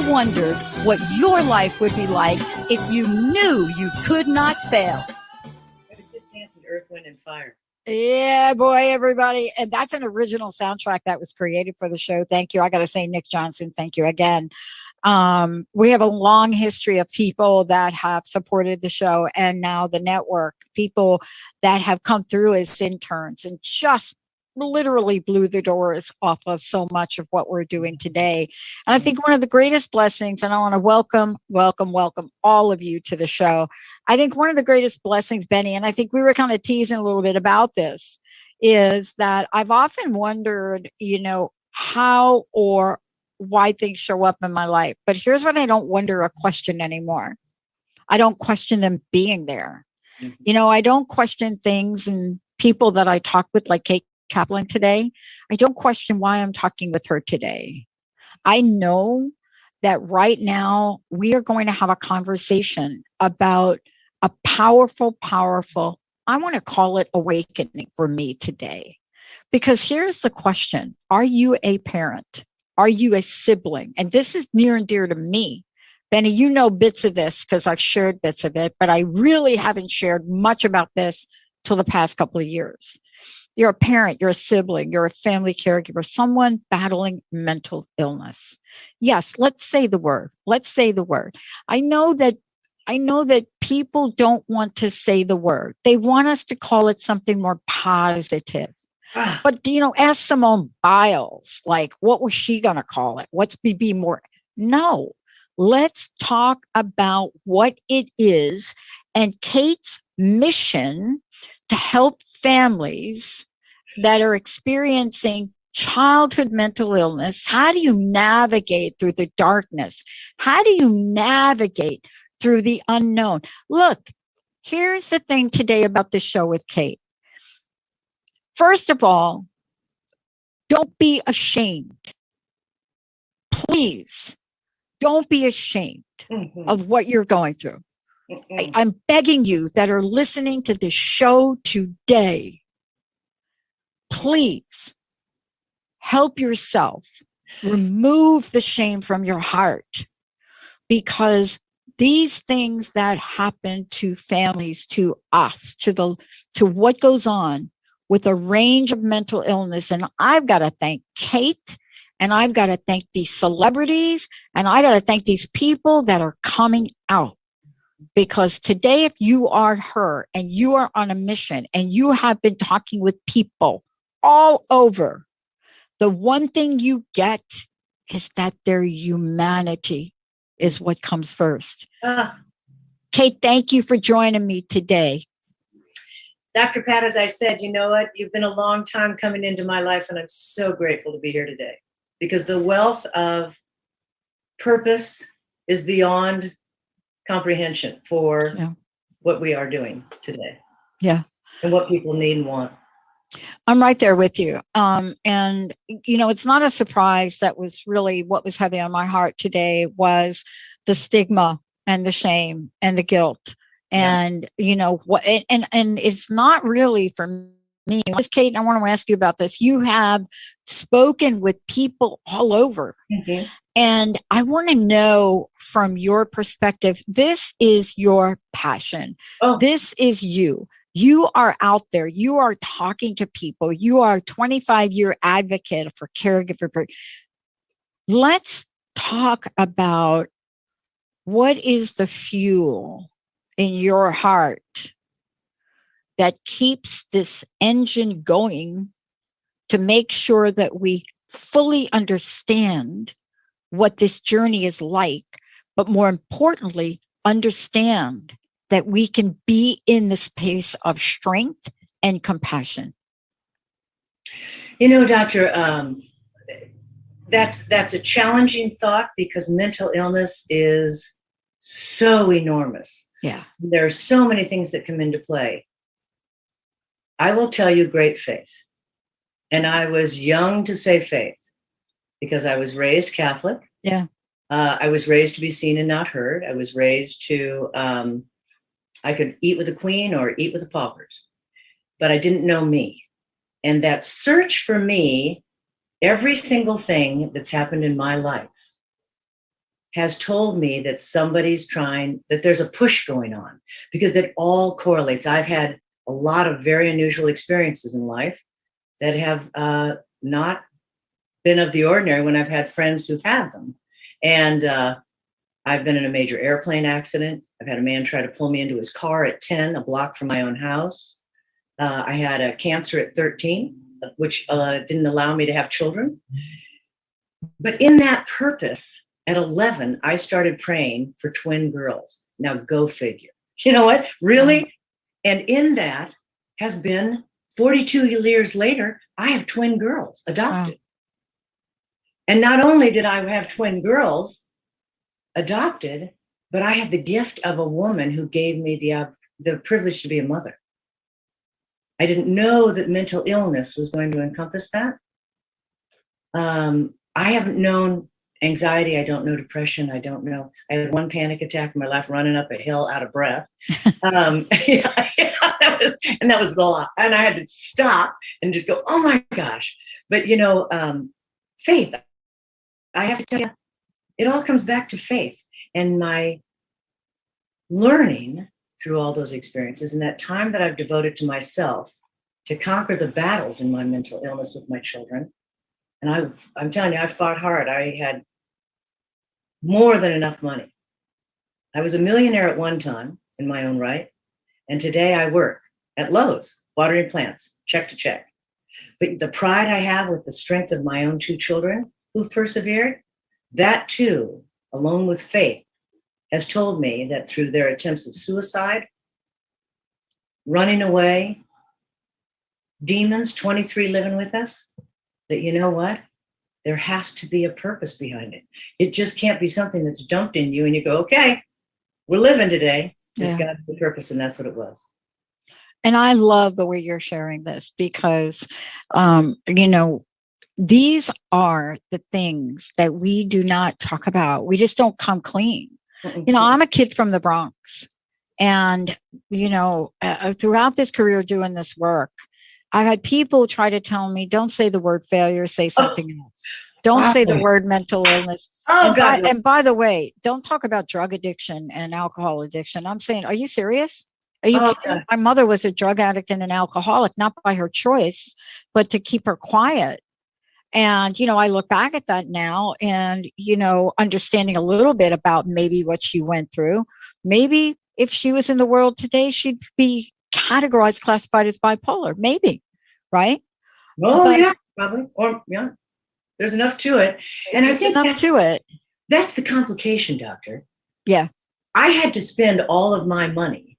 wondered what your life would be like if you knew you could not fail. I was just dancing Earth, Wind, and Fire. Yeah, boy, everybody. And that's an original soundtrack that was created for the show. Thank you. I got to say, Nick Johnson, thank you again. We have a long history of people that have supported the show and now the network, people that have come through as interns and just literally blew the doors off of so much of what we're doing today. And I think one of the greatest blessings, and I want to welcome all of you to the show. I think one of the greatest blessings, Benny, and I think we were kind of teasing a little bit about this, is that I've often wondered, how or why things show up in my life. But here's what I don't wonder or question anymore. I don't question them being there. Mm-hmm. I don't question things and people that I talk with, like Kate Kaplan today. I don't question why I'm talking with her today. I know that right now we are going to have a conversation about a powerful, I want to call it awakening for me today. Because here's the question. Are you a parent? Are you a sibling? And this is near and dear to me. Benny, you know bits of this because I've shared bits of it, but I really haven't shared much about this till the past couple of years. You're a parent, you're a sibling, you're a family caregiver, someone battling mental illness. Yes, let's say the word. I know that people don't want to say the word. They want us to call it something more positive. But, ask Simone Biles, like, what was she going to call it? What's be more? No, let's talk about what it is and Kate's mission to help families that are experiencing childhood mental illness. How do you navigate through the darkness? How do you navigate through the unknown? Look, here's the thing today about the show with Kate. First of all, don't be ashamed. Please don't be ashamed of what you're going through. I'm begging you that are listening to this show today, please help yourself. Remove the shame from your heart, because these things that happen to families, to us, to what goes on with a range of mental illness. And I've got to thank Kate, and I've got to thank these celebrities, and I got to thank these people that are coming out. Because today, if you are her and you are on a mission and you have been talking with people all over, the one thing you get is that their humanity is what comes first. Kate, thank you for joining me today. Dr. Pat, as I said, you know what? You've been a long time coming into my life, and I'm so grateful to be here today, because the wealth of purpose is beyond comprehension for what we are doing today. Yeah. And what people need and want. I'm right there with you. And, it's not a surprise. That was really what was heavy on my heart today, was the stigma and the shame and the guilt. And, what, and it's not really for me. Kate, I want to ask you about this. You have spoken with people all over. Mm-hmm. And I want to know from your perspective, this is your passion. This is you. You are out there. You are talking to people. You are a 25-year advocate for caregiver. Let's talk about what is the fuel in your heart that keeps this engine going to make sure that we fully understand what this journey is like, but more importantly, understand that we can be in the space of strength and compassion. Doctor, that's a challenging thought, because mental illness is so enormous. Yeah. There are so many things that come into play. I will tell you, great faith. And I was young to say faith, because I was raised Catholic. Yeah. I was raised to be seen and not heard. I was raised to, I could eat with the queen or eat with the paupers, but I didn't know me. And that search for me, every single thing that's happened in my life has told me that that there's a push going on, because it all correlates. I've had a lot of very unusual experiences in life that have not been of the ordinary when I've had friends who've had them. And I've been in a major airplane accident. I've had a man try to pull me into his car at 10, a block from my own house. I had a cancer at 13, which didn't allow me to have children. But in that purpose, at 11, I started praying for twin girls. Now, go figure. You know what? Really? And in that has been 42 years later, I have twin girls adopted. Wow. And not only did I have twin girls adopted, but I had the gift of a woman who gave me the privilege to be a mother. I didn't know that mental illness was going to encompass that. I haven't known anxiety. I don't know depression. I don't know. I had one panic attack in my life running up a hill out of breath. And that was a lot. And I had to stop and just go, oh my gosh. But, faith, I have to tell you, it all comes back to faith. And my learning through all those experiences and that time that I've devoted to myself to conquer the battles in my mental illness with my children. And I'm telling you, I fought hard. I had more than enough money. I was a millionaire at one time in my own right. And today I work at Lowe's, watering plants, check to check. But the pride I have with the strength of my own two children who've persevered, that too, along with faith, has told me that through their attempts of suicide, running away, demons, 23 living with us, that you know what? There has to be a purpose behind it. It just can't be something that's dumped in you and you go, okay, we're living today. There's got to be a purpose, and that's what it was. And I love the way you're sharing this because, these are the things that we do not talk about. We just don't come clean. I'm a kid from the Bronx. And, throughout this career doing this work, I've had people try to tell me, don't say the word failure, say something else. Don't say the word mental illness. And by the way, don't talk about drug addiction and alcohol addiction. I'm saying, are you serious? Are you kidding? My mother was a drug addict and an alcoholic, not by her choice, but to keep her quiet. And, I look back at that now and, understanding a little bit about maybe what she went through. Maybe if she was in the world today, she'd be categorized, classified as bipolar, maybe, right? Yeah, probably. Or, yeah, there's enough to it. And I think that's the complication, doctor. Yeah. I had to spend all of my money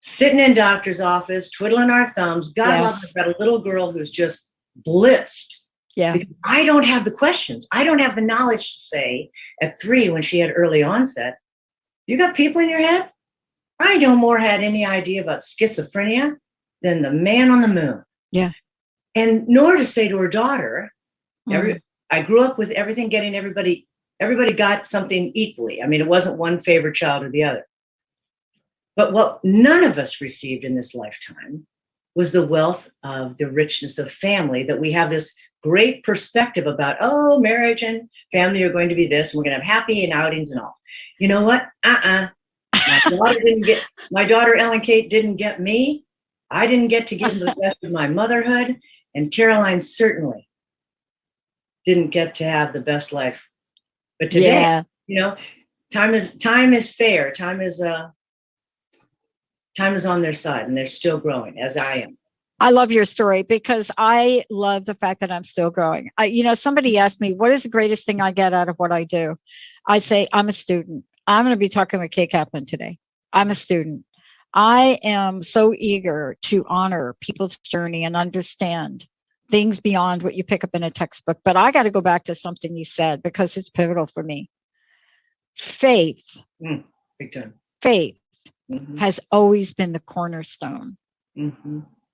sitting in doctor's office, twiddling our thumbs. God love her, got a little girl who's just blitzed. Yeah. Because I don't have the questions. I don't have the knowledge to say at 3 when she had early onset, you got people in your head? I no more had any idea about schizophrenia than the man on the moon. Yeah. And nor to say to her daughter, I grew up with everything getting everybody got something equally. I mean, it wasn't one favorite child or the other. But what none of us received in this lifetime was the wealth of the richness of family, that we have this great perspective about, marriage and family are going to be this, and we're going to have happy and outings and all. You know what? My daughter Ellen Kate didn't get me. I didn't get to give the best of my motherhood, and Caroline certainly didn't get to have the best life. But today, time is fair. Time is on their side, and they're still growing, as I am. I love your story because I love the fact that I'm still growing. Somebody asked me, what is the greatest thing I get out of what I do? I say, I'm a student. I'm going to be talking with Kate Kaplan today. I'm a student. I am so eager to honor people's journey and understand things beyond what you pick up in a textbook. But I got to go back to something you said because it's pivotal for me. Faith. Big time. Faith has always been the cornerstone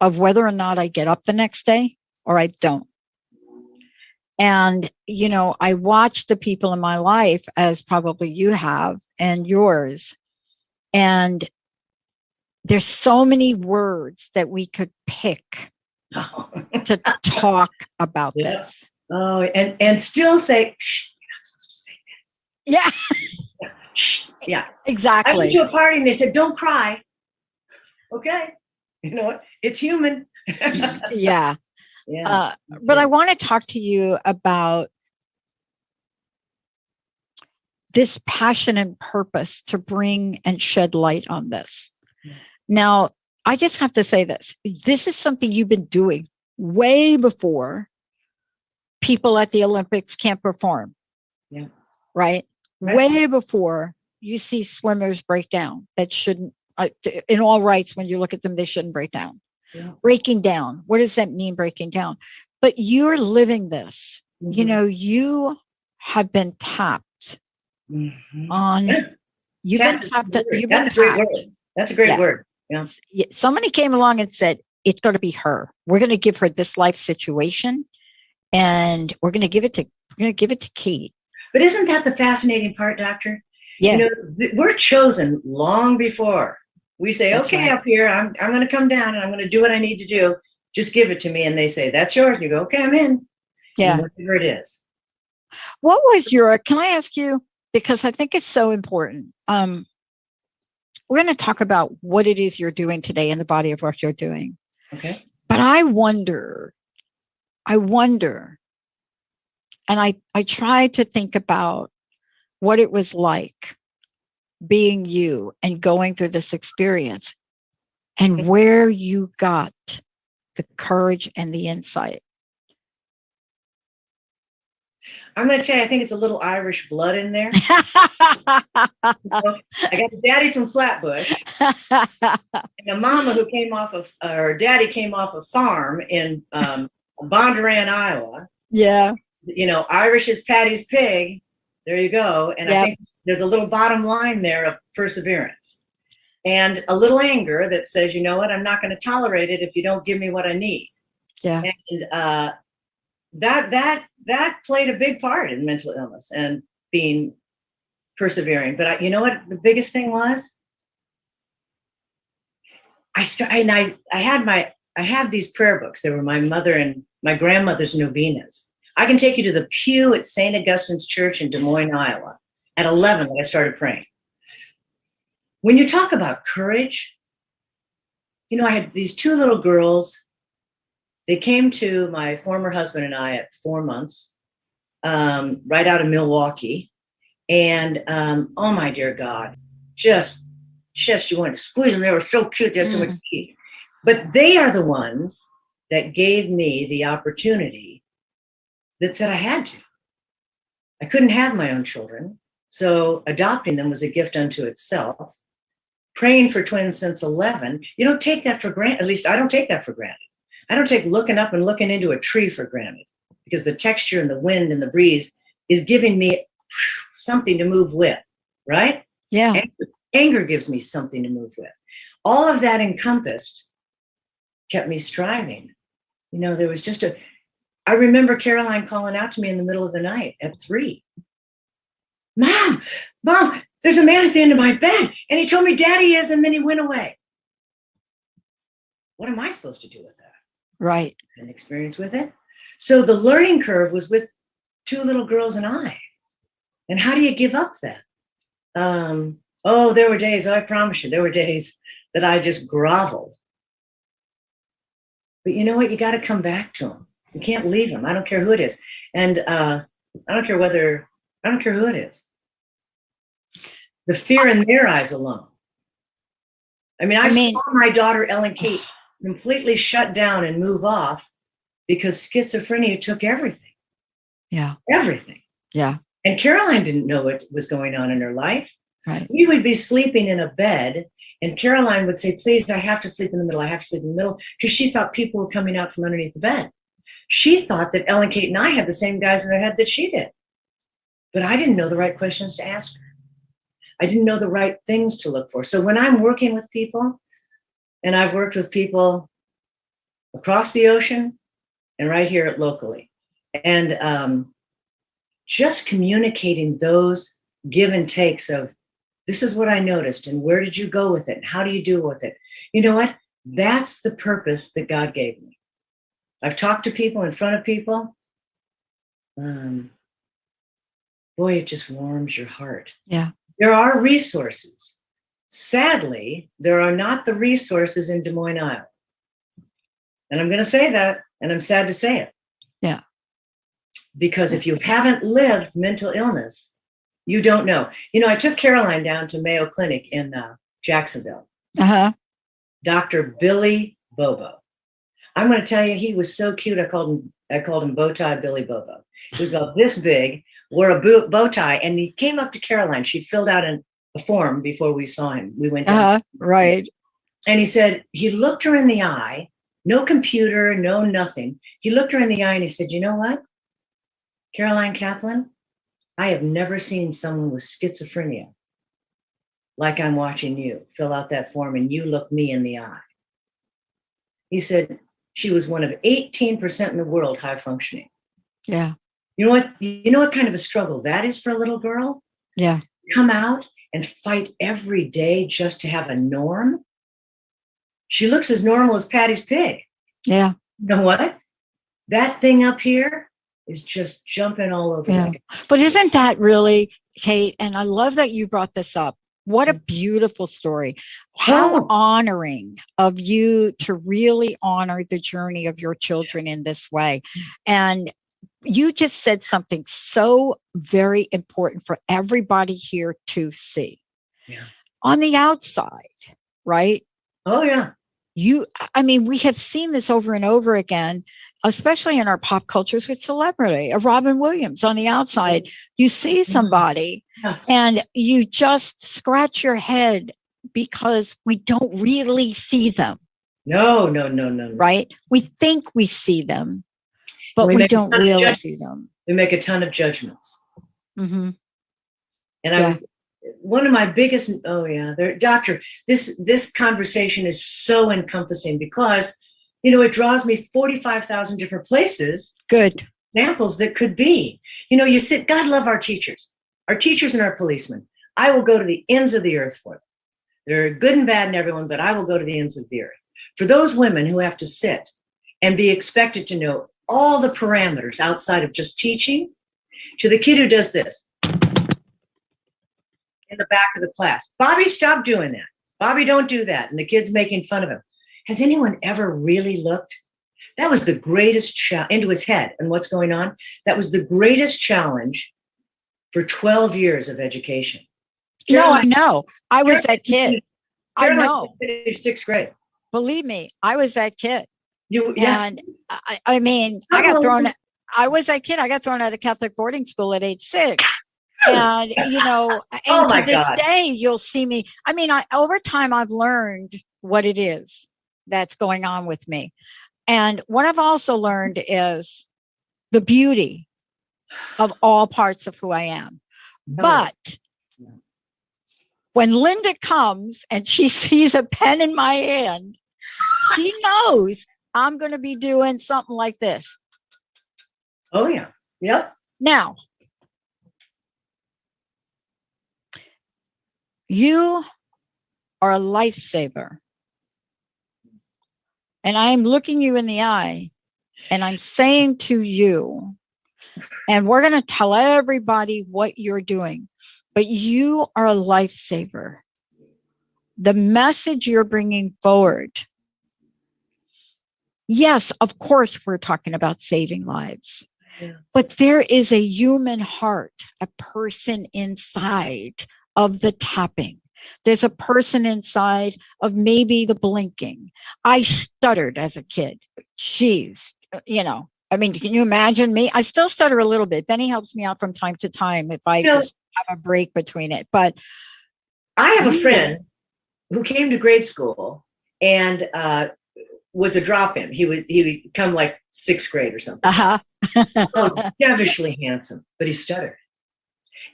of whether or not I get up the next day or I don't. And, I watch the people in my life, as probably you have and yours. And there's so many words that we could pick to talk about this. Oh, and still say, shh, you're not supposed to say Yeah, Shh. Yeah. I went exactly. to a party and they said, don't cry. Okay. You know what? It's human. Yeah. Yeah. But I want to talk to you about this passion and purpose to bring and shed light on this. Yeah. Now, I just have to say this. This is something you've been doing way before people at the Olympics can't perform. Yeah. Right? Right. Way before you see swimmers break down that shouldn't, in all rights, when you look at them, they shouldn't break down. Yeah. Breaking down. What does that mean, breaking down? But you're living this. You know, you have been tapped on, you've been tapped. You've been That's a great word. tapped. That's a great Yeah. word. Yeah. Somebody came along and said, it's going to be her. We're going to give her this life situation and we're going to give it to Kate. But isn't that the fascinating part, Doctor? Yeah. You know, we're chosen long before we say, That's okay, right. up here, I'm going to come down and I'm going to do what I need to do. Just give it to me. And they say, that's yours. And you go, okay, I'm in. Yeah. And whatever it is. What was your, can I ask you, because I think it's so important. We're going to talk about what it is you're doing today in the body of work you're doing. Okay. But I wonder, and I tried to think about what it was like being you and going through this experience and where you got the courage and the insight. I'm going to tell you, I think it's a little Irish blood in there. I got a daddy from Flatbush and a mama who came off of, or daddy came off a farm in Bondurant, Iowa. Yeah. You know, Irish is Patty's pig. There you go. And I think there's a little bottom line there of perseverance and a little anger that says, you know what, I'm not going to tolerate it if you don't give me what I need. Yeah. And that played a big part in mental illness and being persevering. But you know what the biggest thing was? I have these prayer books. They were my mother and my grandmother's novenas. I can take you to the pew at St. Augustine's Church in Des Moines, Iowa. At 11, when I started praying. When you talk about courage, you know, I had these two little girls. They came to my former husband and I at 4 months, right out of Milwaukee. And oh my dear God, just you want to squeeze them. They were so cute. They had so much teeth. But they are the ones that gave me the opportunity that said I had to. I couldn't have my own children. So adopting them was a gift unto itself. Praying for twins since 11, you don't take that for granted. At least I don't take that for granted. I don't take looking up and looking into a tree for granted because the texture and the wind and the breeze is giving me something to move with, right? Yeah. Anger gives me something to move with. All of that encompassed kept me striving. You know, there was just I remember Caroline calling out to me in the middle of the night at 3. Mom, there's a man at the end of my bed and he told me daddy is, and then he went away. What am I supposed to do with that? Right. An experience with it. So the learning curve was with 2 little girls and I. And how do you give up that? There were days, I promise you, there were days that I just groveled. But you know what? You got to come back to them. You can't leave them. I don't care who it is. And I don't care who it is. The fear in their eyes alone. I mean, I saw my daughter, Ellen Kate, completely shut down and move off because schizophrenia took everything. Yeah. Everything. Yeah. And Caroline didn't know what was going on in her life. Right. We would be sleeping in a bed and Caroline would say, please, I have to sleep in the middle. I have to sleep in the middle, because she thought people were coming out from underneath the bed. She thought that Ellen Kate and I had the same guys in their head that she did. But I didn't know the right questions to ask her. I didn't know the right things to look for. So when I'm working with people, and I've worked with people across the ocean and right here locally, and just communicating those give and takes of, this is what I noticed, and where did you go with it, and how do you deal with it? You know what? That's the purpose that God gave me. I've talked to people in front of people. boy, it just warms your heart. Yeah. There are resources. Sadly, there are not the resources in Des Moines, Iowa. And I'm going to say that, and I'm sad to say it. Yeah. Because if you haven't lived mental illness, you don't know. I took Caroline down to Mayo Clinic in Jacksonville. Uh-huh. Dr. Billy Bobo. I'm going to tell you, he was so cute. I called him Bowtie Billy Bobo. He was about this big, wore a bow tie, and he came up to Caroline. She'd filled out a form before we saw him. We went down. Right. And he said, he looked her in the eye, no computer, no nothing. He looked her in the eye and he said, you know what, Caroline Kaplan, I have never seen someone with schizophrenia like I'm watching you fill out that form and you look me in the eye. He said she was one of 18% in the world high functioning. Yeah. You know what kind of a struggle that is for a little girl? Yeah. Come out and fight every day just to have a norm. She looks as normal as Patty's pig. Yeah. You know what? That thing up here is just jumping all over. Yeah. But isn't that really, Kate? And I love that you brought this up. What a beautiful story. How honoring of you to really honor the journey of your children in this way. And you just said something so very important for everybody here to see. Yeah. On the outside, right? Oh, yeah. We have seen this over and over again, especially in our pop cultures with celebrity. A Robin Williams on the outside, you see somebody and you just scratch your head because we don't really see them. No. Right? We think we see them, but we don't really see them. We make a ton of judgments. Mm-hmm. And one of my biggest, doctor, this conversation is so encompassing because, it draws me 45,000 different places. Good. Examples that could be, God love our teachers and our policemen. I will go to the ends of the earth for them. They're good and bad in everyone, but I will go to the ends of the earth. For those women who have to sit and be expected to know all the parameters outside of just teaching, to the kid who does this in the back of the class. Bobby, stop doing that. Bobby, don't do that. And the kid's making fun of him. Has anyone ever really looked? That was the greatest into his head and what's going on. That was the greatest challenge for 12 years of education. I know. I was that kid. I know. Finished 6th grade. Believe me, I was that kid. Yes. And I was that kid. I got thrown out of Catholic boarding school at age 6. And, to this day, you'll see me. Over time, I've learned what it is that's going on with me. And what I've also learned is the beauty of all parts of who I am. But when Linda comes and she sees a pen in my hand, she knows I'm going to be doing something like this. Oh, yeah. Yep. Now, you are a lifesaver. And I'm looking you in the eye and I'm saying to you, and we're going to tell everybody what you're doing, but you are a lifesaver. The message you're bringing forward. Yes, of course, we're talking about saving lives, but there is a human heart, a person inside of the tapping. There's a person inside of maybe the blinking. I stuttered as a kid. Jeez, can you imagine me? I still stutter a little bit. Benny helps me out from time to time if I just have a break between it. But I have a friend who came to grade school and was a drop-in. He would come like 6th grade or something. Devilishly handsome, but he stuttered.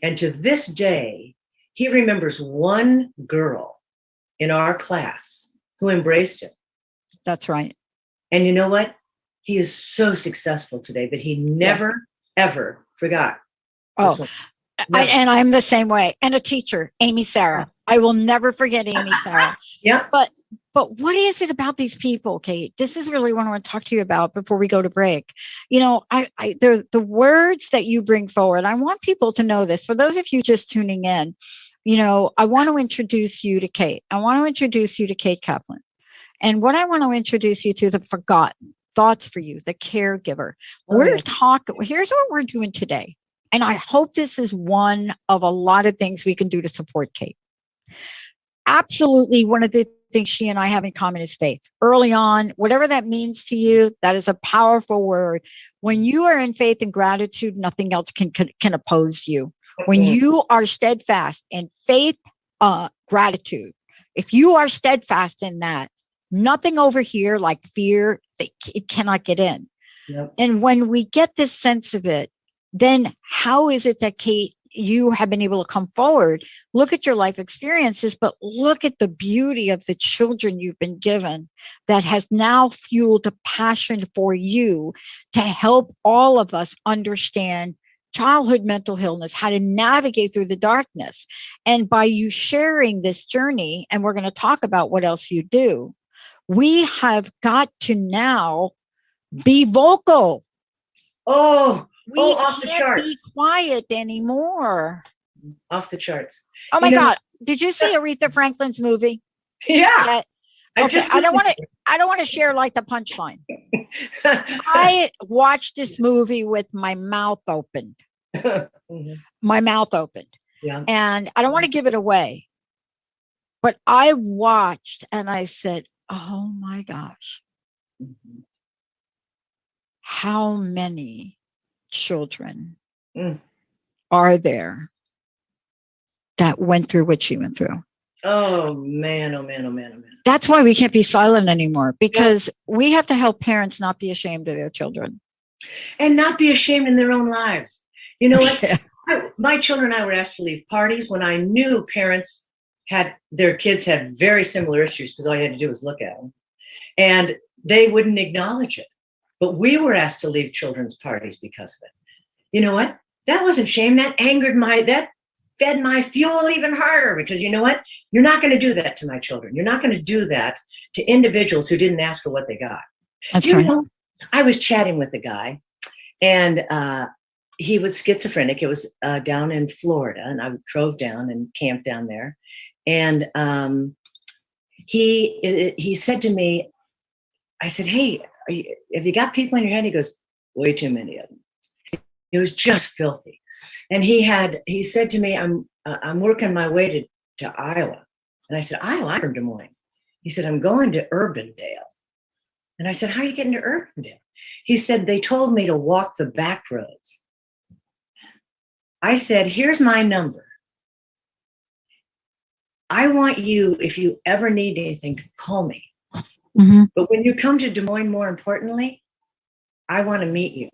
And to this day, he remembers one girl in our class who embraced him. That's right. And you know what? He is so successful today, but he never, ever forgot. Oh, and I'm the same way. And a teacher, Amy Sarah. I will never forget Amy Sarah. Yeah. But But what is it about these people, Kate? This is really what I want to talk to you about before we go to break. You know, the words that you bring forward, I want people to know this. For those of you just tuning in, you know, I want to introduce you to Kate. I want to introduce you to Kate Kaplan. And what I want to introduce you to, the forgotten thoughts for you, the caregiver. Here's what we're doing today. And I hope this is one of a lot of things we can do to support Kate. Absolutely. One of the things she and I have in common is faith. Early on, whatever that means to you, that is a powerful word. When you are in faith and gratitude, nothing else can oppose you. When you are steadfast in faith, gratitude, if you are steadfast in that, nothing over here like fear, it cannot get in. Yep. And when we get this sense of it, then how is it that, Kate, you have been able to come forward, look at your life experiences, but look at the beauty of the children you've been given that has now fueled a passion for you to help all of us understand childhood mental illness, how to navigate through the darkness. And by you sharing this journey, and we're going to talk about what else you do, we have got to now be vocal. We off the can't charts. be quiet anymore. Off the charts. Oh my God. Did you see Aretha Franklin's movie? Yeah. Okay. I don't want to share like the punchline. I watched this movie with my mouth opened. My mouth opened. Yeah. And I don't want to give it away. But I watched and I said, oh my gosh. How many children are there that went through what she went through? Oh man, oh man, oh man, oh man. That's why we can't be silent anymore, because we have to help parents not be ashamed of their children. And not be ashamed in their own lives. You know what? My children and I were asked to leave parties when I knew parents their kids had very similar issues, because all you had to do was look at them. And they wouldn't acknowledge it. But we were asked to leave children's parties because of it. You know what? That wasn't shame. That fed my fuel even harder, because you know what? You're not going to do that to my children. You're not going to do that to individuals who didn't ask for what they got. That's right. Know, I was chatting with a guy, and he was schizophrenic. It was down in Florida, and I drove down and camped down there. And he said to me, I said, hey, have you got people in your head? He goes, way too many of them. It was just filthy. And he said to me, I'm working my way to Iowa. And I said, Iowa? I'm from Des Moines. He said, I'm going to Urbandale. And I said, how are you getting to Urbandale? He said, they told me to walk the back roads. I said, here's my number. I want you, if you ever need anything, to call me. Mm-hmm. But when you come to Des Moines, more importantly, I want to meet you.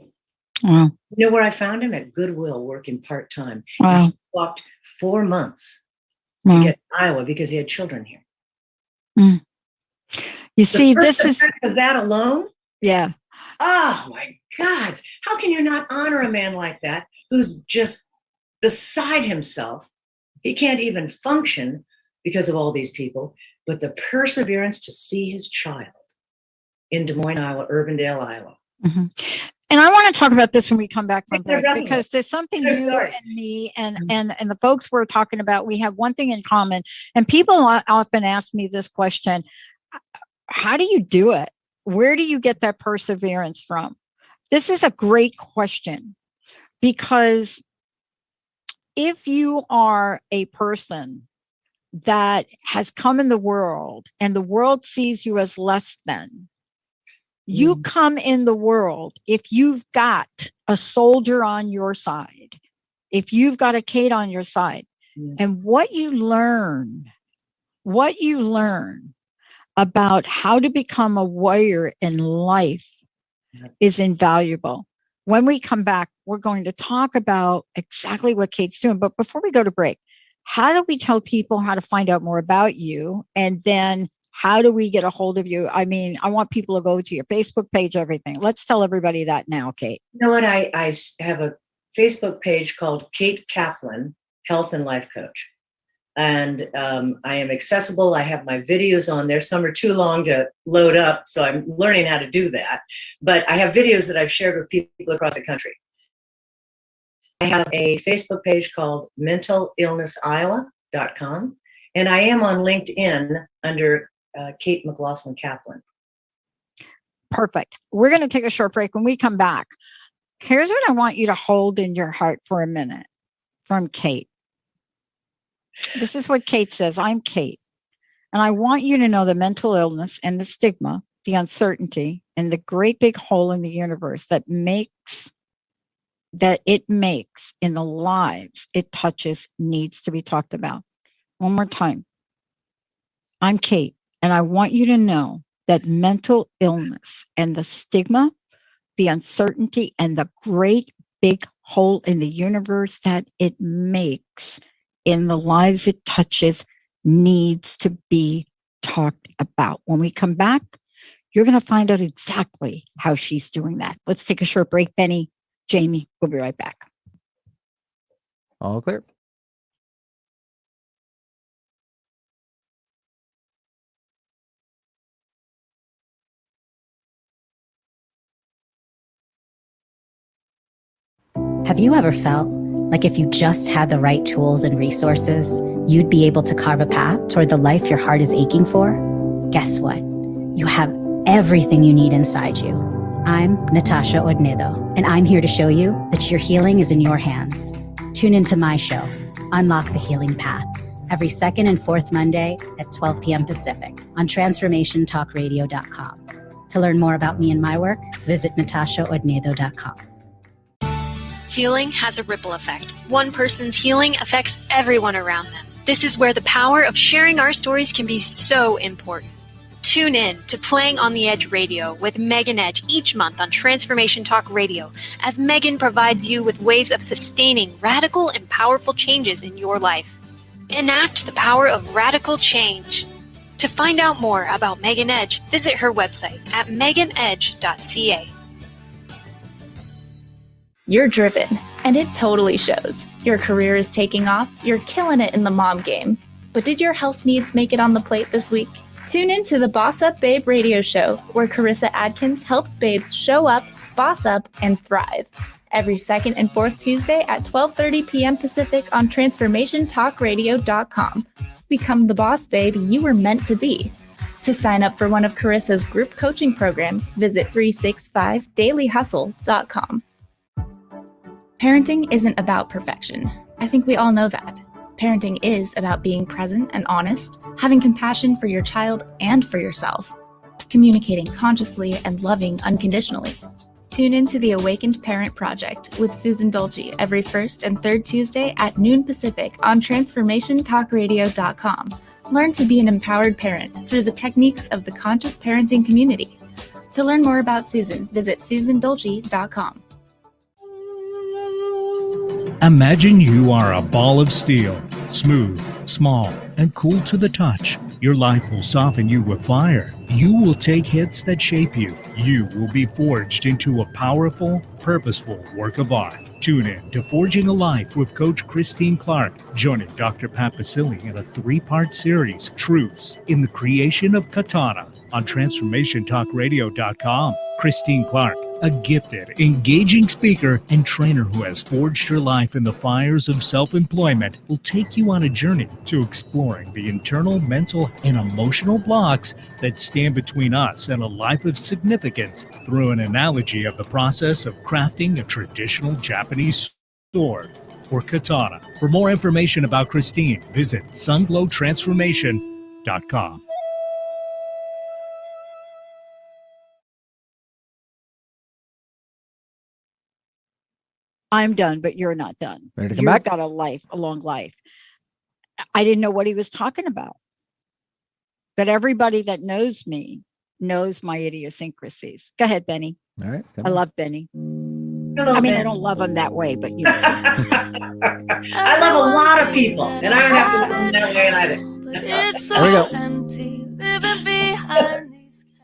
Wow. You know where I found him? At Goodwill, working part-time. Wow. He walked 4 months to get to Iowa because he had children here. Mm. You see, this is of that alone. Yeah. Oh my God. How can you not honor a man like that who's just beside himself? He can't even function because of all these people, but the perseverance to see his child in Des Moines, Iowa, Urbandale, Iowa. Mm-hmm. And I want to talk about this when we come back from break, because there's something you and me and the folks we're talking about, we have one thing in common. And people often ask me this question: how do you do it? Where do you get that perseverance from? This is a great question, because if you are a person that has come in the world and the world sees you as less than, you come in the world, if you've got a soldier on your side, if you've got a Kate on your side, and what you learn about how to become a warrior in life is invaluable. When we come back, we're going to talk about exactly what Kate's doing. But before we go to break, how do we tell people how to find out more about you? And then how do we get a hold of you? I mean, I want people to go to your Facebook page, everything. Let's tell everybody that now, Kate. You know what? I have a Facebook page called Kate Kaplan, Health and Life Coach. And I am accessible. I have my videos on there. Some are too long to load up, so I'm learning how to do that. But I have videos that I've shared with people across the country. I have a Facebook page called mentalillnessiowa.com, and I am on LinkedIn under Kate Kaplan. Perfect. We're going to take a short break. When we come back, here's what I want you to hold in your heart for a minute from Kate. This is what Kate says. I'm Kate, and I want you to know the mental illness and the stigma, the uncertainty, and the great big hole in the universe that it makes in the lives it touches needs to be talked about. One more time. I'm Kate, and I want you to know that mental illness and the stigma, the uncertainty, and the great big hole in the universe that it makes in the lives it touches needs to be talked about. When we come back, you're going to find out exactly how she's doing that. Let's take a short break. Benny, Jamie, we'll be right back. All clear. Have you ever felt like if you just had the right tools and resources, you'd be able to carve a path toward the life your heart is aching for? Guess what? You have everything you need inside you. I'm Natasha Odnedo, and I'm here to show you that your healing is in your hands. Tune into my show, Unlock the Healing Path, every second and fourth Monday at 12 p.m. Pacific on TransformationTalkRadio.com. To learn more about me and my work, visit NatashaOdnedo.com. Healing has a ripple effect. One person's healing affects everyone around them. This is where the power of sharing our stories can be so important. Tune in to Playing on the Edge Radio with Megan Edge each month on Transformation Talk Radio, as Megan provides you with ways of sustaining radical and powerful changes in your life. Enact the power of radical change. To find out more about Megan Edge, visit her website at meganedge.ca. You're driven, and it totally shows. Your career is taking off, you're killing it in the mom game. But did your health needs make it on the plate this week? Tune in to the Boss Up Babe radio show, where Carissa Adkins helps babes show up, boss up, and thrive. Every second and fourth Tuesday at 12:30 p.m. Pacific on TransformationTalkRadio.com. Become the boss babe you were meant to be. To sign up for one of Carissa's group coaching programs, visit 365dailyhustle.com. Parenting isn't about perfection. I think we all know that. Parenting is about being present and honest, having compassion for your child and for yourself, communicating consciously and loving unconditionally. Tune into the Awakened Parent Project with Susan Dolce every first and third Tuesday at noon Pacific on TransformationTalkRadio.com. Learn to be an empowered parent through the techniques of the conscious parenting community. To learn more about Susan, visit susandolce.com. Imagine you are a ball of steel, smooth, small, and cool to the touch. Your life will soften you with fire. You will take hits that shape you. You will be forged into a powerful, purposeful work of art. Tune in to Forging a Life with Coach Christine Clark, joining Dr. Pat Basili in a 3-part series, Truths in the Creation of Katana, on TransformationTalkRadio.com. Christine Clark, a gifted, engaging speaker and trainer who has forged her life in the fires of self-employment, will take you on a journey to exploring the internal, mental, and emotional blocks that stand between us and a life of significance through an analogy of the process of crafting a traditional Japanese sword or katana. For more information about Christine, visit sunglowtransformation.com. I'm done, but you're not done. Ready to come You've back? got a long life. I didn't know what he was talking about. But everybody that knows me knows my idiosyncrasies. Go ahead, Benny. All right. I love Benny. Hello, I mean, I Ben. don't love him that way, but you. I love a lot of people, and I don't have to love them that way either. There we go.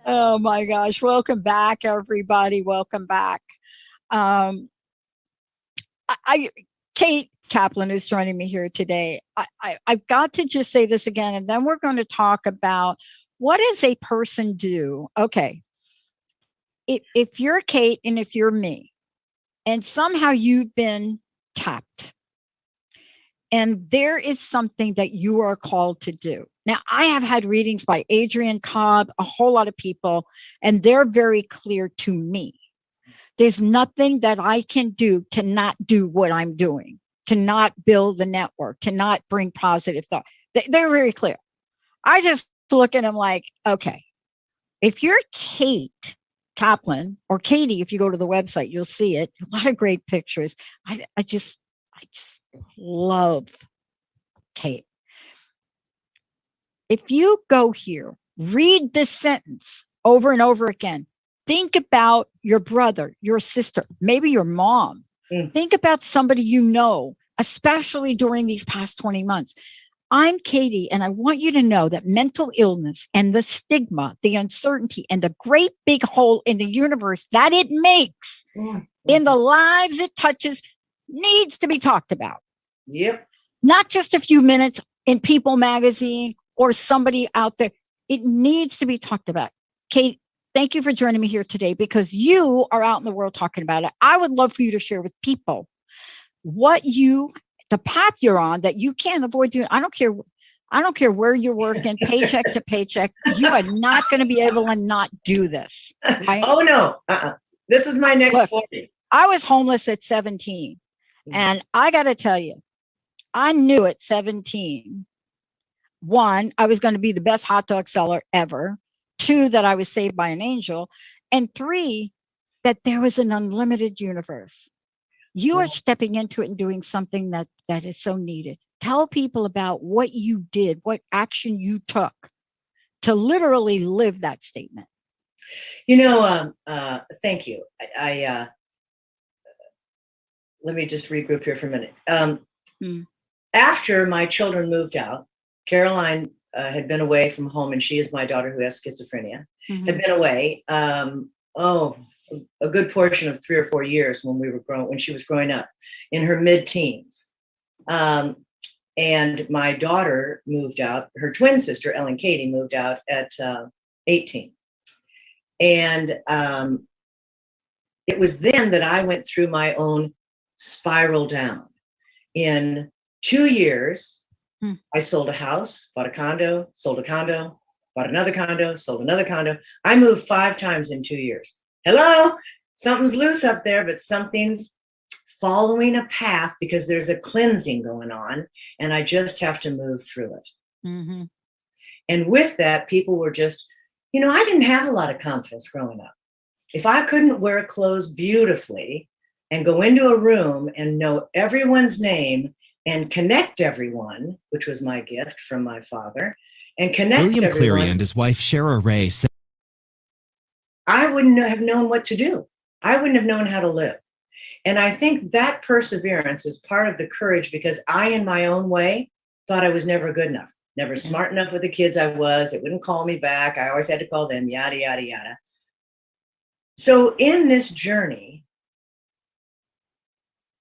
Oh my gosh. Welcome back, everybody. Welcome back. Kate, Kaplan is joining me here today. I've got to just say this again, and then we're going to talk about what does a person do? Okay. If you're Kate and if you're me, and somehow you've been tapped, and there is something that you are called to do. Now, I have had readings by Adrian Cobb, a whole lot of people, and they're very clear to me. There's nothing that I can do to not do what I'm doing, to not build the network, to not bring positive thought. They're very clear. I just look at them like, okay, if you're Kate Kaplan or Katie, if you go to the website, you'll see it. A lot of great pictures. I just love Kate. If you go here, read this sentence over and over again. Think about your brother, your sister, maybe your mom. Think about somebody you know, especially during these past 20 months. I'm Katie, and I want you to know that mental illness and the stigma, the uncertainty, and the great big hole in the universe that it makes in the lives it touches needs to be talked about. Yep. Not just a few minutes in People magazine or somebody out there. It needs to be talked about. Kate, thank you for joining me here today because you are out in the world talking about it. I would love for you to share with people the path you're on that you can't avoid doing. I don't care where you're working, paycheck to paycheck. You are not going to be able to not do this. Right? Oh no. This is my next 40. I was homeless at 17. And I got to tell you, I knew at 17, 1, I was going to be the best hot dog seller ever. 2, that I was saved by an angel. And 3, that there was an unlimited universe. You are stepping into it and doing something that is so needed. Tell people about what you did, what action you took to literally live that statement. Thank you. Let me just regroup here for a minute. After my children moved out, Caroline had been away from home, and she is my daughter who has schizophrenia, had been away. A good portion of 3 or 4 years when she was growing up in her mid-teens. And my daughter moved out, her twin sister, Ellen Katie, moved out at 18. And it was then that I went through my own spiral down. In 2 years, I sold a house, bought a condo, sold a condo, bought another condo, sold another condo. I moved 5 times in 2 years. Hello, something's loose up there, but something's following a path because there's a cleansing going on, and I just have to move through it. And with that, people were just, I didn't have a lot of confidence growing up. If I couldn't wear clothes beautifully and go into a room and know everyone's name and connect everyone, which was my gift from my father, and connect William everyone, Cleary and his wife Shara Ray said, I wouldn't have known what to do. I wouldn't have known how to live. And I think that perseverance is part of the courage, because I, in my own way, thought I was never good enough, never smart enough with the kids I was. They wouldn't call me back. I always had to call them, yada, yada, yada. So in this journey,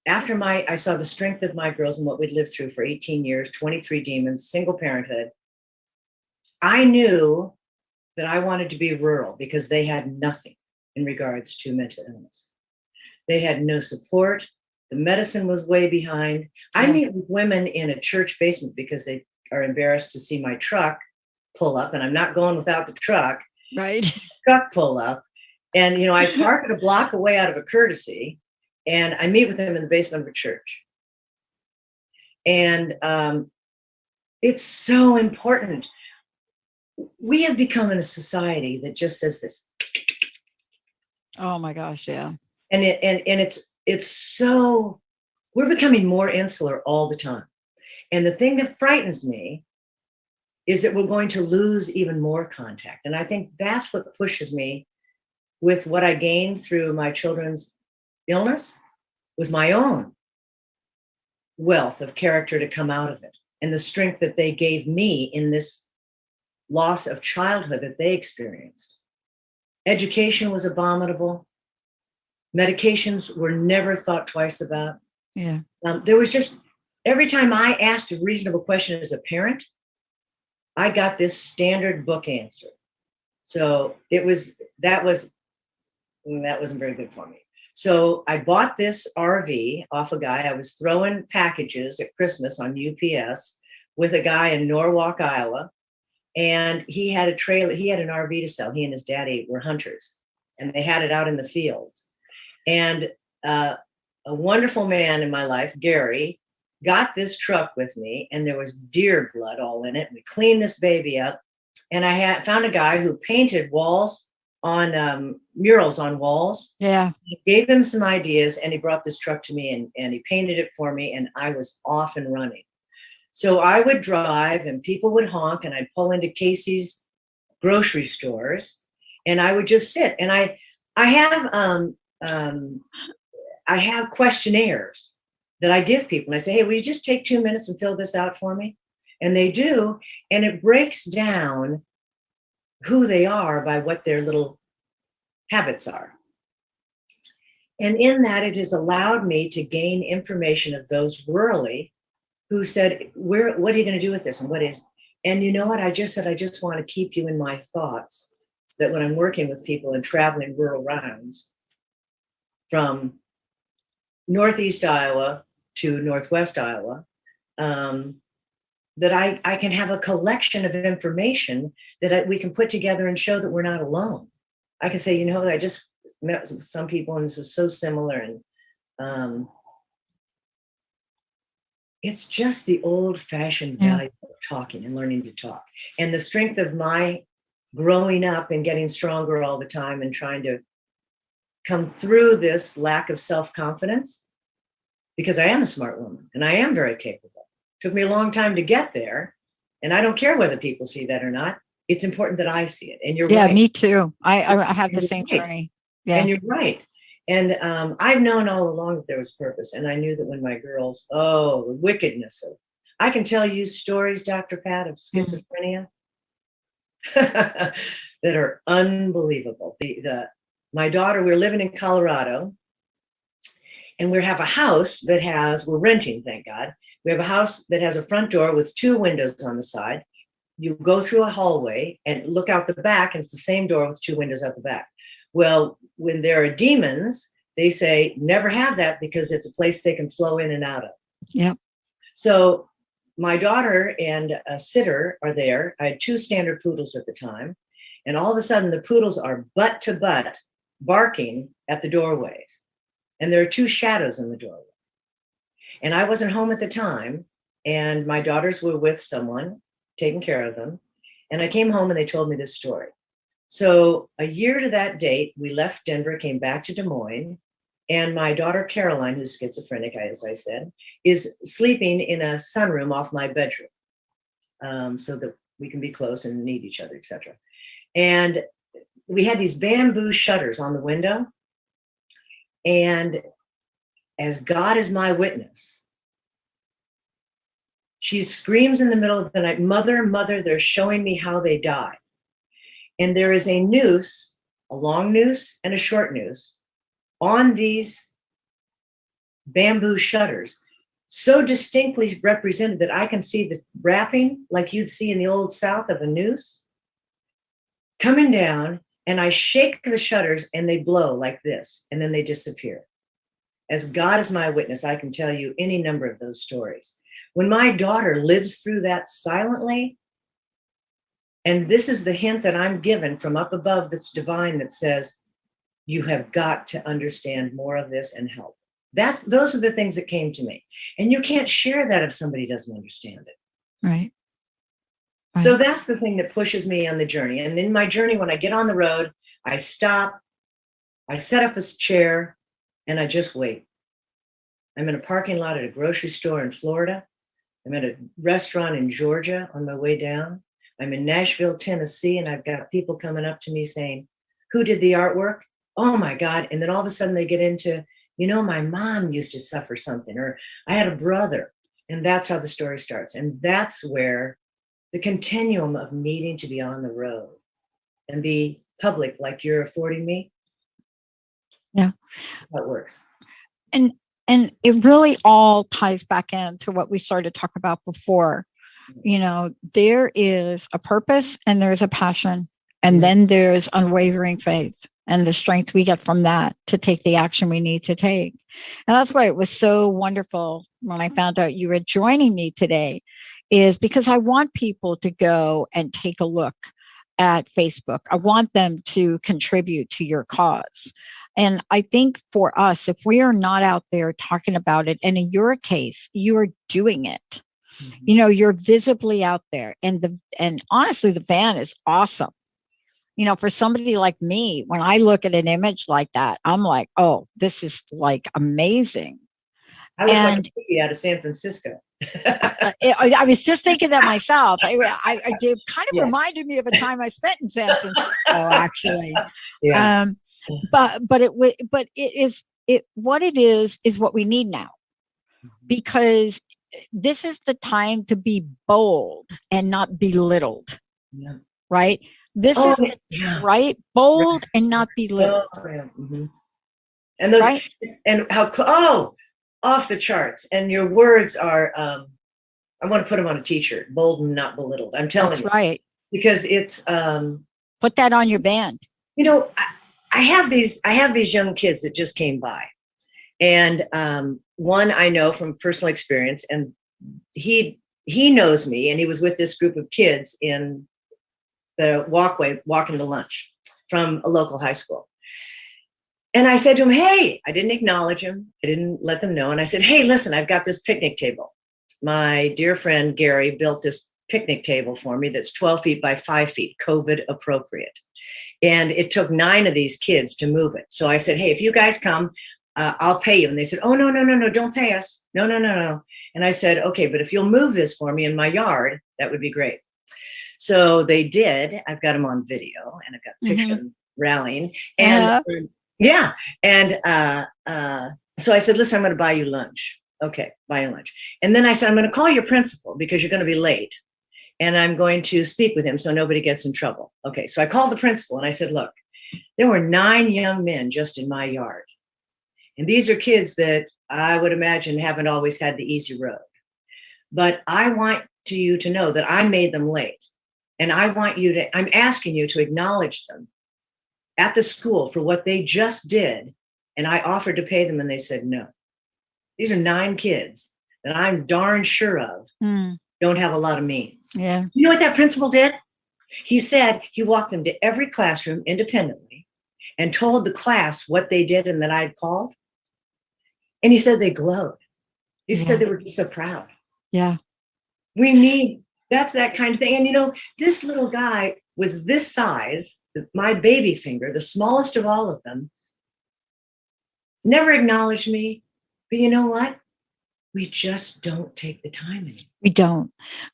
after I saw the strength of my girls and what we'd lived through for 18 years, 23 demons, single parenthood, I knew that I wanted to be rural because they had nothing in regards to mental illness. They had no support. The medicine was way behind. I meet with women in a church basement because they are embarrassed to see my truck pull up, and I'm not going without the truck. Right. Truck pull up. And, I park it a block away out of a courtesy, and I meet with them in the basement of a church. And it's so important. We have become in a society that just says this. Oh my gosh, yeah. And it's so, we're becoming more insular all the time. And the thing that frightens me is that we're going to lose even more contact. And I think that's what pushes me with what I gained through my children's illness, was my own wealth of character to come out of it, and the strength that they gave me in this loss of childhood that they experienced. Education was abominable. Medications were never thought twice about. Yeah. There was just every time I asked a reasonable question as a parent, I got this standard book answer. So that wasn't very good for me. So I bought this RV off a guy. I was throwing packages at Christmas on UPS with a guy in Norwalk, Iowa. And he had a trailer, he had an RV to sell. He and his daddy were hunters, and they had it out in the fields. And a wonderful man in my life, Gary, got this truck with me, and there was deer blood all in it. We cleaned this baby up, and I found a guy who painted walls on murals on walls. Yeah. He gave him some ideas, and he brought this truck to me, and he painted it for me, and I was off and running. So I would drive, and people would honk, and I'd pull into Casey's grocery stores, and I would just sit. And I have questionnaires that I give people, and I say, hey, will you just take 2 minutes and fill this out for me? And they do, and it breaks down who they are by what their little habits are. And in that, it has allowed me to gain information of those rurally who said, what are you going to do with this? And you know what? I just said, I just want to keep you in my thoughts, so that when I'm working with people and traveling rural rounds from Northeast Iowa to Northwest Iowa, that I can have a collection of information that we can put together and show that we're not alone. I can say, you know, I just met with some people, and this is so similar. And it's just the old-fashioned value of talking and learning to talk. And the strength of my growing up and getting stronger all the time and trying to come through this lack of self-confidence, because I am a smart woman and I am very capable. Took me a long time to get there, and I don't care whether people see that or not. It's important that I see it. And you're right. Me too. I have the same journey. Yeah. And you're right. And I've known all along that there was purpose. And I knew that when my girls, the wickedness of, I can tell you stories, Dr. Pat, of schizophrenia that are unbelievable. My daughter, we're living in Colorado, and we have a house that we're renting, thank God. We have a house that has a front door with 2 windows on the side. You go through a hallway and look out the back, and it's the same door with 2 windows out the back. Well, when there are demons, they say never have that, because it's a place they can flow in and out of. Yep. So my daughter and a sitter are there. I had 2 standard poodles at the time. And all of a sudden, the poodles are butt to butt barking at the doorways. And there are 2 shadows in the doorway. And I wasn't home at the time. And my daughters were with someone taking care of them. And I came home, and they told me this story. So a year to that date, we left Denver, came back to Des Moines, and my daughter Caroline, who's schizophrenic, as I said, is sleeping in a sunroom off my bedroom, so that we can be close and need each other, etc. And we had these bamboo shutters on the window, and as God is my witness, she screams in the middle of the night, "Mother, mother, they're showing me how they died." And there is a noose, a long noose and a short noose, on these bamboo shutters, so distinctly represented that I can see the wrapping, like you'd see in the old South of a noose, coming down, and I shake the shutters, and they blow like this, and then they disappear. As God is my witness, I can tell you any number of those stories. When my daughter lives through that silently, and this is the hint that I'm given from up above that's divine, that says, you have got to understand more of this and help. Those are the things that came to me. And you can't share that if somebody doesn't understand it. Right. So that's the thing that pushes me on the journey. And in my journey, when I get on the road, I stop, I set up a chair, and I just wait. I'm in a parking lot at a grocery store in Florida. I'm at a restaurant in Georgia on my way down. I'm in Nashville, Tennessee, and I've got people coming up to me saying, who did the artwork? Oh my God. And then all of a sudden they get into, you know, my mom used to suffer something, or I had a brother. And that's how the story starts. And that's where the continuum of needing to be on the road and be public, like you're affording me. Yeah. That works. And And it really all ties back into what we started to talk about before. You know, there is a purpose and there's a passion, and then there's unwavering faith and the strength we get from that to take the action we need to take. And that's why it was so wonderful when I found out you were joining me today, is because I want people to go and take a look at Facebook. I want them to contribute to your cause. And I think for us, if we are not out there talking about it, and in your case, you are doing it, you know, you're visibly out there, and honestly, the van is awesome. You know, for somebody like me, when I look at an image like that, I'm like, oh, this is like amazing. I was like And a hippie out of San Francisco. I was just thinking that myself. I did kind of Yeah. reminded me of a time I spent in San Francisco, actually. Yeah. But what it is what we need now, because this is the time to be bold and not belittled. Yeah. Right? This Oh, is the, yeah. right, bold and not belittled. Oh, yeah. And those, Right? and how off the charts. And your words are, I want to put them on a t-shirt, bold and not belittled. I'm telling That's you, right. because it's, Put that on your band. you know, I have these young kids that just came by, and one I know from personal experience, and he knows me, and he was with this group of kids in the walkway walking to lunch from a local high school. And I said to him, hey, I didn't acknowledge him. I didn't let them know. And I said, hey, listen, I've got this picnic table. My dear friend Gary built this picnic table for me that's 12 feet by 5 feet, COVID appropriate. And it took 9 of these kids to move it. So I said, hey, if you guys come, I'll pay you. And they said, oh, no, don't pay us. No. And I said, okay, but if you'll move this for me in my yard, that would be great. So they did. I've got them on video, and I've got a picture of them rallying. And yeah. And so I said, listen, I'm going to buy you lunch. Okay, buy you lunch. And then I said, I'm going to call your principal because you're going to be late. And I'm going to speak with him so nobody gets in trouble. Okay, so I called the principal and I said, look, there were 9 young men just in my yard. And these are kids that I would imagine haven't always had the easy road. But I want you to know that I made them late. And I'm asking you to acknowledge them at the school for what they just did. And I offered to pay them and they said no. These are 9 kids that I'm darn sure of don't have a lot of means. Yeah. You know what that principal did? He said he walked them to every classroom independently and told the class what they did and that I'd called. And he said they glowed. He said they were just so proud. Yeah. That's that kind of thing. And you know, this little guy was this size, my baby finger, the smallest of all of them, never acknowledged me. But you know what? We just don't take the time anymore.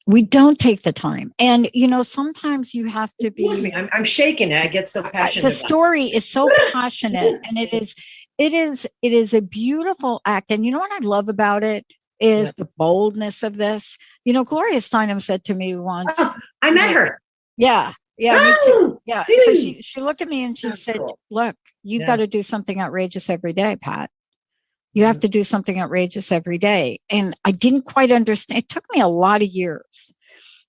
We don't take the time. And, you know, sometimes you have to be. Excuse me, I'm shaking. I get so passionate. The story is so passionate, and it is a beautiful act. And you know what I love about it is the boldness of this. You know, Gloria Steinem said to me once. Oh, I met her. Yeah. Yeah, me too. Yeah. So she looked at me and she said, look, you've got to do something outrageous every day, Pat. You have to do something outrageous every day. And I didn't quite understand. It took me a lot of years.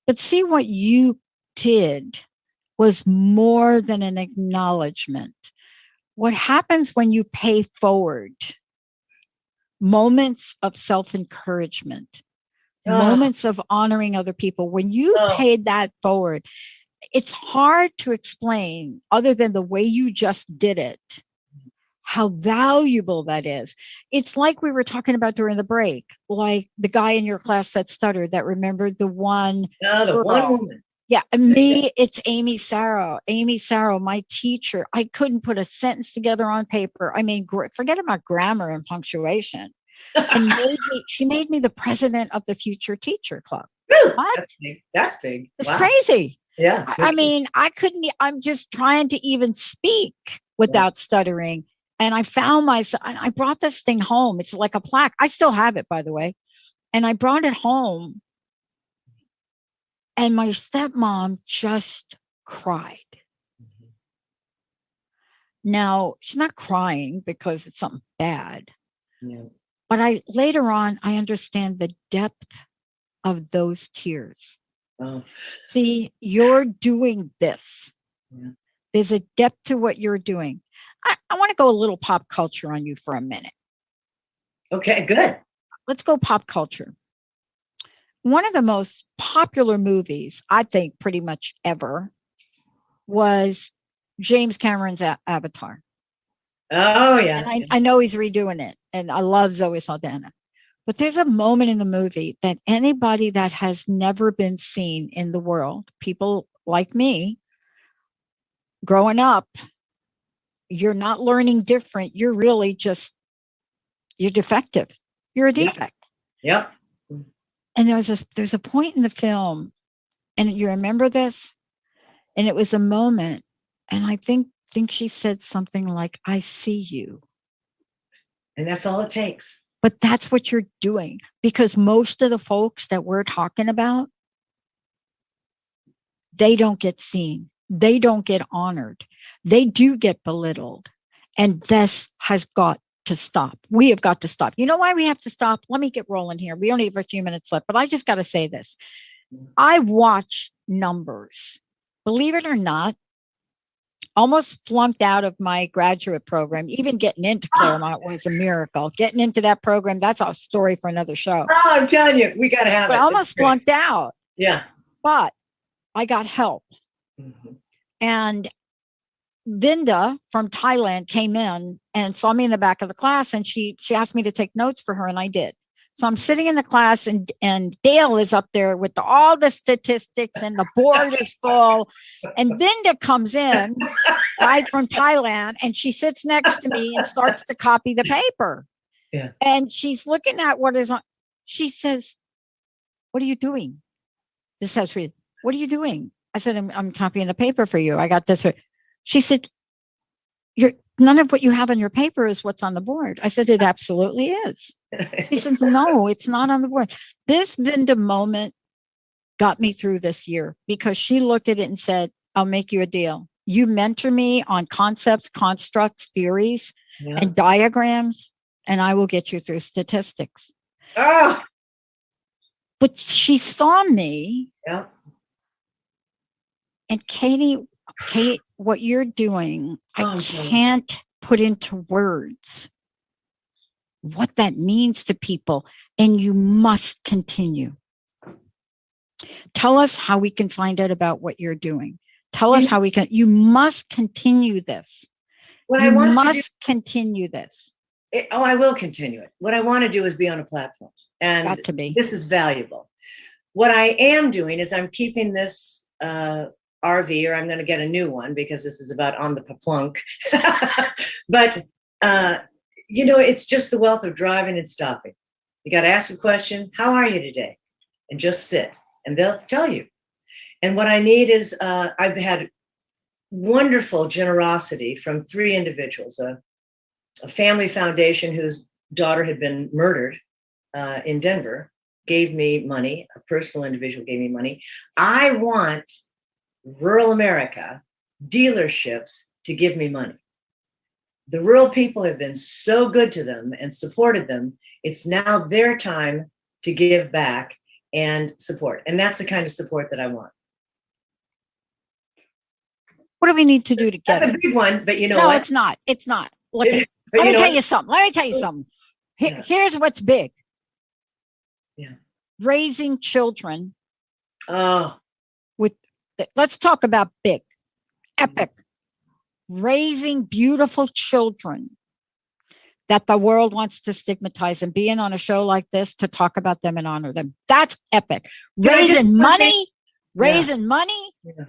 But see, what you did was more than an acknowledgement. What happens when you pay forward? Moments of self-encouragement, moments of honoring other people. When you paid that forward, it's hard to explain other than the way you just did it, how valuable that is. It's like we were talking about during the break, like the guy in your class that stuttered, that remembered the one one woman. Yeah, me, it's Amy Sarrow. Amy Sarrow, my teacher. I couldn't put a sentence together on paper. I mean, forget about grammar and punctuation. She made me the president of the Future Teacher Club. What? That's big. It's crazy. Yeah. I mean, I'm just trying to even speak without stuttering. And I found myself, and I brought this thing home. It's like a plaque. I still have it, by the way. And I brought it home. And my stepmom just cried. Now, she's not crying because it's something bad. Yeah. But later on, I understand the depth of those tears. Oh, See, you're doing this. yeah. There's a depth to what you're doing. I want to go a little pop culture on you for a minute. Okay, good. Let's go pop culture. One of the most popular movies, I think, pretty much ever, was James Cameron's Avatar. Oh, yeah. And I know he's redoing it, and I love Zoe Saldana. But there's a moment in the movie that anybody that has never been seen in the world, people like me, growing up, you're not learning different. You're really just, you're defective. You're a defect. Yep. And there's a point in the film, and you remember this, and it was a moment, and I think she said something like, "I see you." And that's all it takes. But that's what you're doing, because most of the folks that we're talking about, they don't get seen. They don't get honored. They do get belittled. And this has got to stop. We have got to stop. You know why we have to stop? Let me get rolling here. We only have a few minutes left, but I just got to say this. I watch numbers. Believe it or not, almost flunked out of my graduate program. Even getting into Claremont was a miracle. Getting into that program, that's a story for another show. Oh, I'm telling you, we got to have But it. I almost flunked out. Yeah. But I got help. Mm-hmm. And Vinda from Thailand came in and saw me in the back of the class, and she asked me to take notes for her, and I did. So I'm sitting in the class, and Dale is up there with all the statistics, and the board is full. And Vinda comes in, right from Thailand, and she sits next to me and starts to copy the paper. Yeah. And she's looking at what is on. She says, "What are you doing?" This has read. "What are you doing?" I said, I'm copying the paper for you. I got this. She said, none of what you have on your paper is what's on the board. I said, it absolutely is. She said, no, it's not on the board. This Vinda moment got me through this year, because she looked at it and said, I'll make you a deal. You mentor me on concepts, constructs, theories, and diagrams, and I will get you through statistics. Oh. But she saw me. Yeah. And Kate, what you're doing, I can't put into words what that means to people. And you must continue. Tell us how we can find out about what you're doing. Tell us how we can. You must continue this. You must continue this. I will continue it. What I want to do is be on a platform. And Got to be. This is valuable. What I am doing is I'm keeping this RV, or I'm going to get a new one, because this is about on the paplunk. But, it's just the wealth of driving and stopping. You got to ask a question. How are you today? And just sit, and they'll tell you. And what I need is, I've had wonderful generosity from 3 individuals, a family foundation whose daughter had been murdered in Denver, gave me money. A personal individual gave me money. I want rural America dealerships to give me money. The rural people have been so good to them and supported them. It's now their time to give back and support. And that's the kind of support that I want. What do we need to do to get That's a big one, but you know no, what? it's not. It's not. Look, let me tell you something. Here's what's big. Yeah. Raising children. Oh. Let's talk about big, epic. Raising beautiful children that the world wants to stigmatize, and being on a show like this to talk about them and honor them. That's epic. Raising money. Yeah.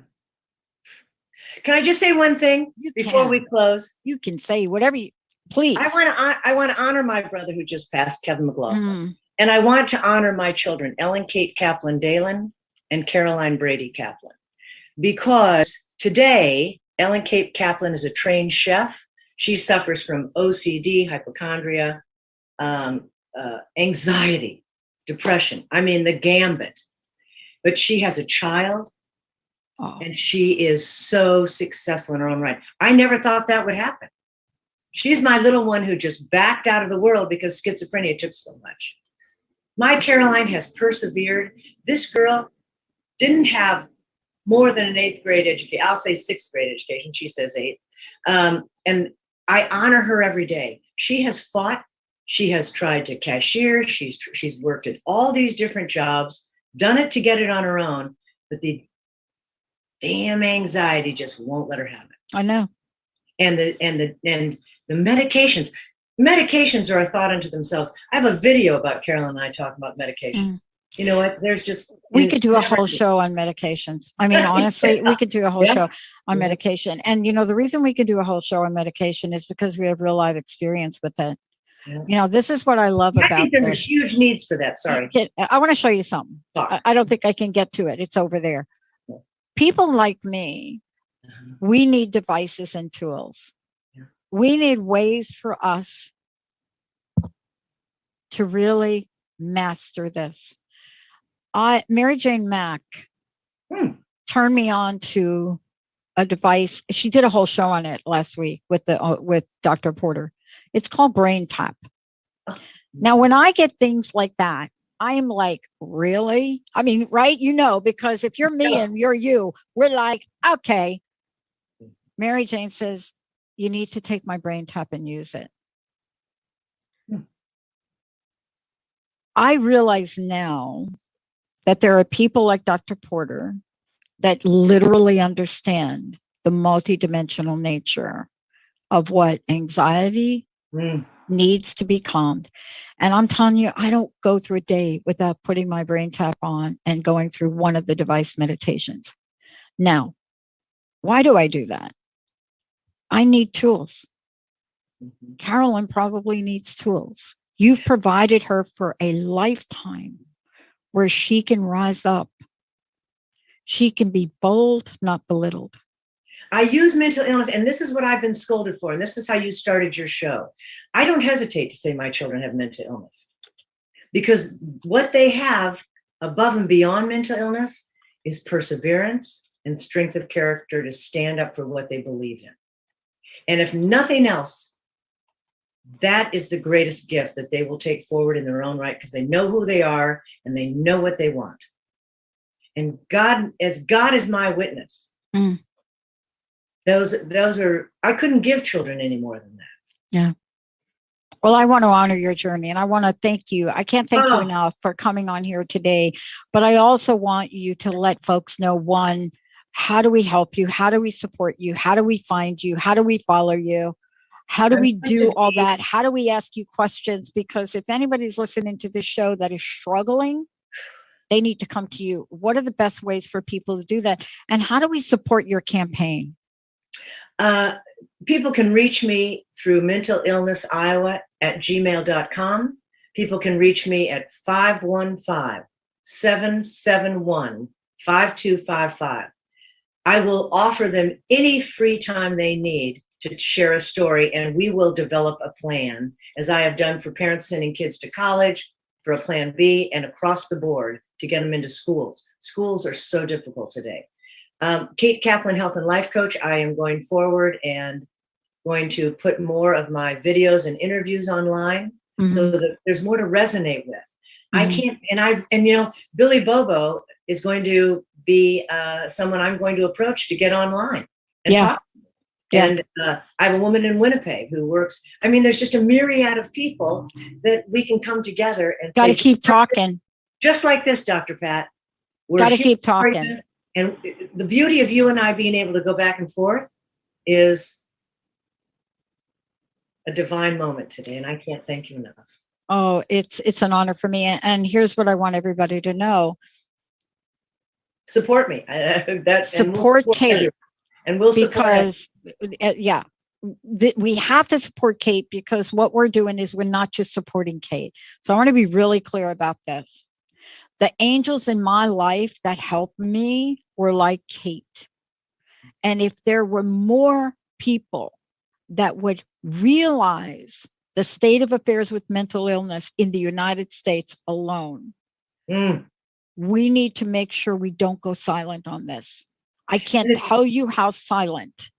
Can I just say one thing before we close? You can say whatever you please. I want to honor my brother who just passed, Kevin McLaughlin. And I want to honor my children, Ellen Kate Kaplan Dalen and Caroline Brady Kaplan. Because today, Ellen Kate Kaplan is a trained chef. She suffers from OCD, hypochondria, anxiety, depression. I mean, the gambit. But she has a child, and she is so successful in her own right. I never thought that would happen. She's my little one who just backed out of the world because schizophrenia took so much. My Caroline has persevered. This girl didn't have more than an 8th grade education. I'll say 6th grade education. She says 8th. And I honor her every day. She has fought. She has tried to cashier. She's worked at all these different jobs, done it to get it on her own, but the damn anxiety just won't let her have it. I know. And the medications are a thought unto themselves. I have a video about Carolyn and I talking about medications. You know what? There's just we could do a whole show on medications. I mean, honestly, we could do a whole show on medication. And the reason we could do a whole show on medication is because we have real life experience with it. This is what I love about I think there's this. huge needs for that. Sorry. I want to show you something. I don't think I can get to it. It's over there. People like me, we need devices and tools. We need ways for us to really master this. Mary Jane Mack turned me on to a device. She did a whole show on it last week with Dr. Porter. It's called Brain Tap. Now, when I get things like that, I am like, really? I mean, right? Because if you're me and you're you, we're like, okay. Mary Jane says, you need to take my Brain Tap and use it. I realize now that there are people like Dr. Porter that literally understand the multidimensional nature of what anxiety needs to be calmed. And I'm telling you, I don't go through a day without putting my Brain Tap on and going through one of the device meditations. Now, why do I do that? I need tools. Carolyn probably needs tools. You've provided her for a lifetime where she can rise up. She can be bold, not belittled. I use mental illness, and this is what I've been scolded for, and this is how you started your show. I don't hesitate to say my children have mental illness, because what they have above and beyond mental illness is perseverance and strength of character to stand up for what they believe in. And if nothing else, that is the greatest gift that they will take forward in their own right, because they know who they are and they know what they want. And God is my witness. Those are, I couldn't give children any more than that. Yeah. Well, I want to honor your journey, and I want to thank you. I can't thank you enough for coming on here today, but I also want you to let folks know, one, how do we help you? How do we support you? How do we find you? How do we follow you? How do we do all that? How do we ask you questions? Because if anybody's listening to this show that is struggling, they need to come to you. What are the best ways for people to do that? And how do we support your campaign? People can reach me through mentalillnessiowa@gmail.com. People can reach me at 515-771-5255. I will offer them any free time they need to share a story, and we will develop a plan, as I have done for parents sending kids to college, for a plan B, and across the board to get them into schools. Schools are so difficult today. Kate Kaplan, Health and Life Coach, I am going forward and going to put more of my videos and interviews online so that there's more to resonate with. I can't, and Billy Bobo is going to be someone I'm going to approach to get online and talk. And I have a woman in Winnipeg who works. I mean, there's just a myriad of people that we can come together and got to keep talking. Just like this, Dr. Pat. Got to keep talking. And the beauty of you and I being able to go back and forth is a divine moment today. And I can't thank you enough. Oh, it's an honor for me. And here's what I want everybody to know. Support me. Support Kate. And we'll support because we have to support Kate, because what we're doing is we're not just supporting Kate. So I want to be really clear about this. The angels in my life that helped me were like Kate. And if there were more people that would realize the state of affairs with mental illness in the United States alone, we need to make sure we don't go silent on this. I can't tell you how silent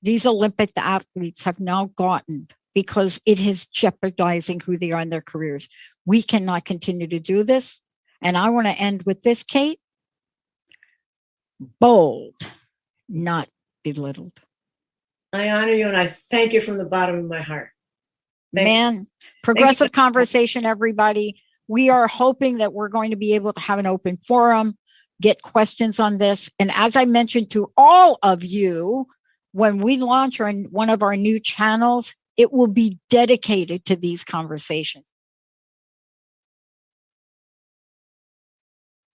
these Olympic athletes have now gotten because it is jeopardizing who they are in their careers. We cannot continue to do this. And I want to end with this, Kate. Bold, not belittled. I honor you and I thank you from the bottom of my heart. Thank you. Man, progressive conversation, everybody. We are hoping that we're going to be able to have an open forum, get questions on this. And as I mentioned to all of you, when we launch one of our new channels, it will be dedicated to these conversations.